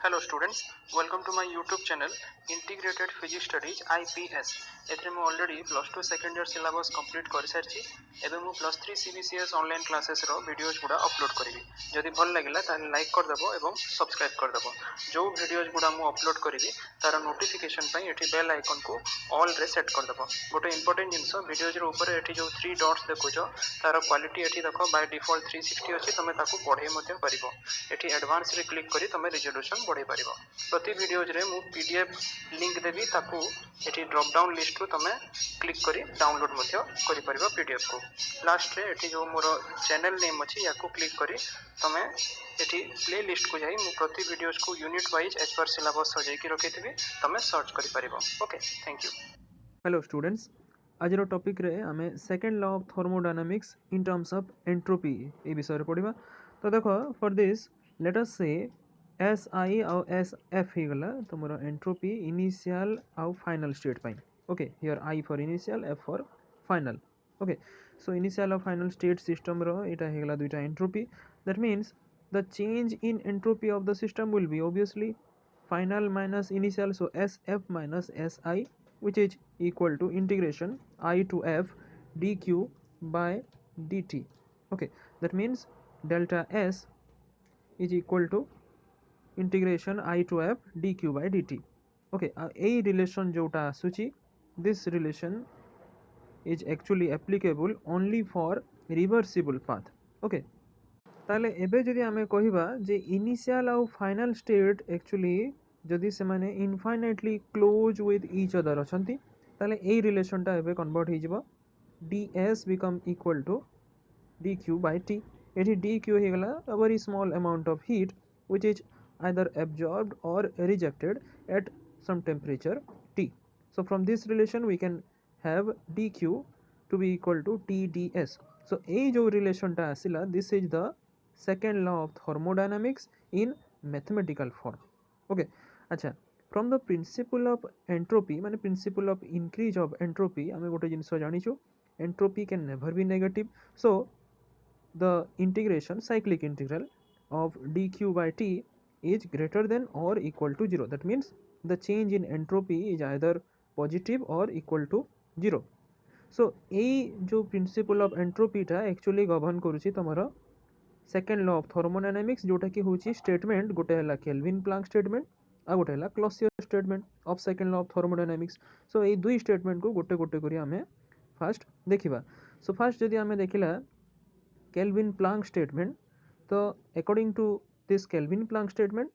Hello students, welcome to my YouTube channel Integrated Physics Studies IPS. एथरे मु already plus 2 second year syllabus complete कर सारछि एबे मु plus 3 CBCS online classes रो videos गुडा upload करिवि जदि भल लागिला ताले लाइक कर देबो एवं सब्सक्राइब कर देबो जो वीडियोज गुडा मु अपलोड करिवि तार नोटिफिकेशन पई एठी बेल आइकन को ऑल रे सेट कर देबो गोटे इंपोर्टेंट जिंस वीडियोज रो ऊपर एठी जो 3 डॉट्स देखुछो तार क्वालिटी एठी देखो बाय डिफॉल्ट 360 अछि तमे ताकू पढे मध्ये परिबो एठी एडवांस रे क्लिक करी तमे रिजोल्यूशन बढ़े परिबो प्रति वीडियोज रे मु पीडीएफ लिंक देबी ताकू एठी ड्रॉप डाउन लिस्ट रो तमे क्लिक करी डाउनलोड मध्ये करि परिबो पीडीएफ को लास्ट रे एठी जो मोर चैनल नेम अछि याकू क्लिक करी तमे एठी प्ले लिस्ट को जाई मु प्रति वीडियोज को unit wise as per syllabus सजाई की रखिथिबी तमे सर्च करि परिबो okay thank you hello students आज टॉपिक रे आमे second law of thermodynamics in terms of entropy ए विषय रे पढिबा तो देखो फॉर दिस लेट अस से एस आई और एस एफ ही गला तुमरो एंट्रोपी इनिशियल और final state pi okay here I for initial F for final okay so initial और फाइनल स्टेट सिस्टम रो एटा हे गला दुइटा entropy that means the change in entropy of the system will be obviously final minus initial, so sf minus si, which is equal to integration I to f dq by dt. Okay, that means delta s is equal to integration I to f dq by dt. Okay, a relation jota asuchi, this relation is actually applicable only for reversible path. Okay, ताले एबे जदि आमे कहिबा जे initial आउ final state actually जदि से माने infinitely close with each other अछंती ताले ए रिलेशनटा एबे कन्वर्ट हो जिवो ds become equal to dq by t एठी dq हे गला a very small amount of heat which is either absorbed or rejected at some temperature t. So from this relation we can have dq to be equal to tds. So a जो relation टा आसिला this is the second law of thermodynamics in mathematical form. Okay, अच्छा from the principle of entropy माने principle of increase of entropy आमे गोटे जिंस जानिछु entropy can never be negative, so the integration cyclic integral of dq by t is greater than or equal to 0. That means the change in entropy is either positive or equal to 0. So a जो principle of entropy टा actually govern करूची तमरो second law of thermodynamics जोटा कि होची statement गोटे हला kelvin Planck statement आ गोटे हला Clausius statement of second law of thermodynamics. So ए दुई स्टेटमेंट को गोटे गोटे करी हमें फास्ट देखिबा. सो फास्ट जदि हमें देखिला केल्विन प्लांक स्टेटमेंट तो according to this Kelvin Planck statement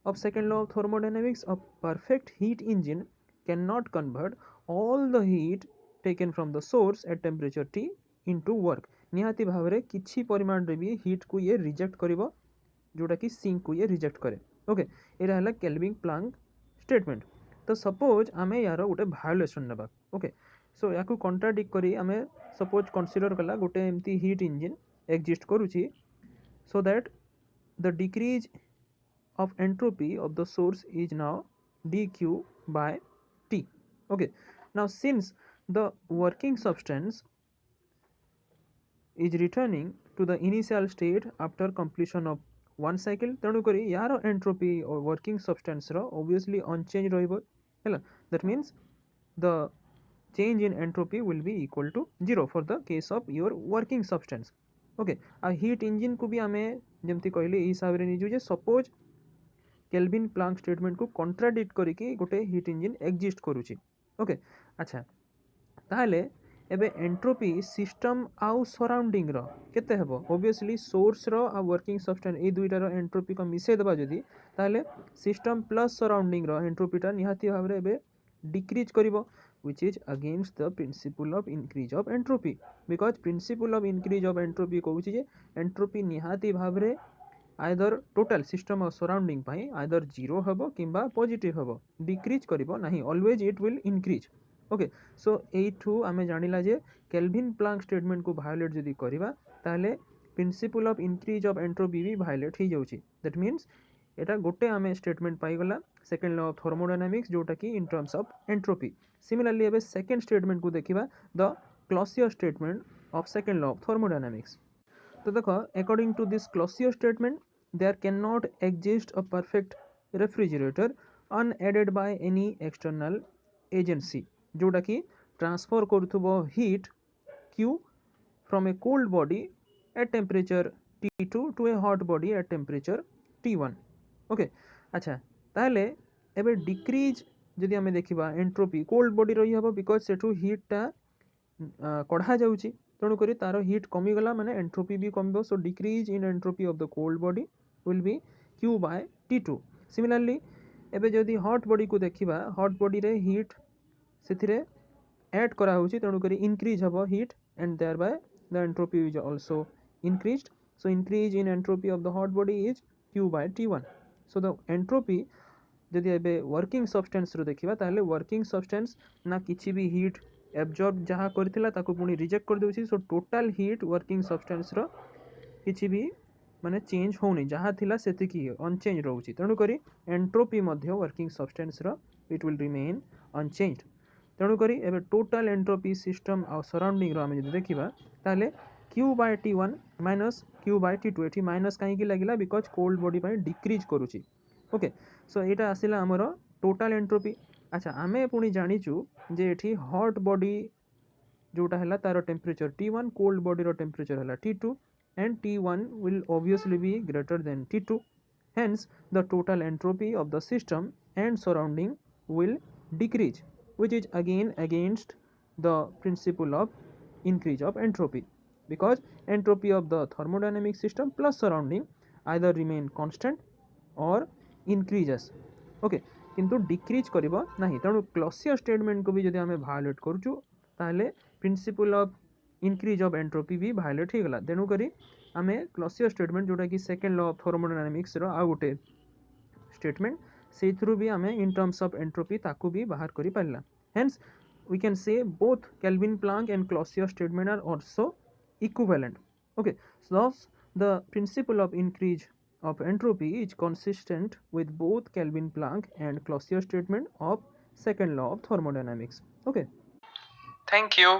of second law of thermodynamics, a perfect heat engine cannot convert all the heat taken from the source at temperature T into work. निहाती भाव रे किछि परिमाण रे भी heat को ये रिजेक्ट करिवो जोटा कि सिंक को ये रिजेक्ट करे. ओके एरा हला केल्विन प्लांक स्टेटमेंट. तो सपोज आमे यार गोटे वायोलेशन नबा. ओके सो याकू कॉन्ट्राडिक्ट करी आमे सपोज कंसीडर कला गोटे एम्ति हीट इंजन एग्जिस्ट करूची so that the decrease of entropy of the source is now dq by t. Okay, now since the working substance is returning to the initial state after completion of one cycle तेणु करी यार entropy or working substance row obviously unchanged रहिबो हैला. that means the change in entropy will be equal to 0 for the case of your working substance. Okay, uh heat engine को भी आमे जेमति कहली ए हिसाब रे निजु जे सपोज केल्विन प्लांक स्टेटमेंट को contradict करिकी गोटे हीट इंजन एग्जिस्ट करूची. ओके अच्छा ताहले एबे एंट्रोपी सिस्टम आउ सराउंडिंग रो केते हेबो ऑब्वियसली सोर्स रो आ वर्किंग सब्सटेंस ए दुइटा रो एंट्रोपी को मिसे देबा जदी ताहले सिस्टम प्लस सराउंडिंग रो एंट्रोपी टा निहाती भाव रे एबे decrease करिवो which is against the principle of increase of entropy because principle of increase of entropy कहूची जे एंट्रोपी निहाती भाव रे either total system of surrounding pi either 0 हबो किंबा पॉजिटिव हबो डिक्रीज करिवो नाही always it will increase. Okay so एठू आमे जानिला जे केल्विन प्लांक स्टेटमेंट को वायोलेट जदी करिवा ताले principle of increase of entropy भी वायोलेट ही जाउची. दैट मींस एटा गोटे आमे स्टेटमेंट पाई गला सेकंड लॉ ऑफ थर्मोडायनामिक्स जोटा कि in terms of entropy. Similarly एबे सेकंड स्टेटमेंट को देखिबा the Clausius statement of second law of thermodynamics. तो देखो according to this Clausius statement there cannot exist a perfect refrigerator unaided by any external agency जोटा कि transfer करुथुबो heat Q from a cold body at temperature T2 to a hot body at temperature T1 okay अच्छा ताहले एबे decrease जदि आमे देखिबा entropy cold body रही हबो बिकॉज सेठू हीटा कढ़ा जाउची तेणु करी तार हीट कमिगला माने एंट्रोपी भी कमिबो so decrease in entropy of the cold body will be Q by T2 similarly एबे जदि हॉट बॉडी को देखिबा हॉट बॉडी रे हीट सेथिरे ऐड करा होची तेणु करी इंक्रीज हबो heat and thereby the entropy is also increased so increase in entropy of the hot body is Q by T1 so the entropy जदि एबे वर्किंग सब्सटेंस रो देखिबा ताहले वर्किंग सब्सटेंस ना किछि भी हीट एब्जॉर्ब जहाँ करथिला ताको पुनी रिजेक्ट कर देउछि so total heat working substance रो किछि भी माने चेंज होउनी जहाँ थिला सेतिकी अनचेंज रहउछि तेणु करी एंट्रोपी मध्य वर्किंग सब्सटेंस रो इट विल रिमेन अनचेंज्ड तेणु करी एबे टोटल एंट्रोपी सिस्टम आ सराउंडिंग रो आमे जदि देखिबा ताहले Q by T1 minus Q by T2 एठी माइनस काहे की लागिला बिकॉज कोल्ड बॉडी पय डिक्रीज करूची ओके सो एटा आसिला हमर टोटल एंट्रोपी अच्छा आमे पुनी जानिचु जे एठी हॉट बॉडी जोटा हला तार टेम्परेचर T1 कोल्ड बॉडी रो टेम्परेचर हला T2 and T1 will obviously be greater than T2 hence the total entropy of the system and surrounding will decrease which is again against the principle of increase of entropy because entropy of the thermodynamic system plus surrounding either remain constant or increases okay किंतु decrease करिबो नाही तेणु Clausius statement को भी जदि आमे violet करूछु ताहले principal of increase of entropy भी वायोलेट हो गला तेणु करी आमे क्लॉसियस स्टेटमेंट जोटा कि सेकंड लॉ ऑफ थर्मोडायनामिक्स रो आ गोटे स्टेटमेंट से थ्रू भी आमे इन टर्म्स ऑफ एंट्रोपी ताकू भी बाहर करि पारला hence we can say both Kelvin Planck and Clausius statement are also equivalent okay so thus the principle of increase of entropy is consistent with both Kelvin Planck and Clausius statement of second law of thermodynamics okay Thank you.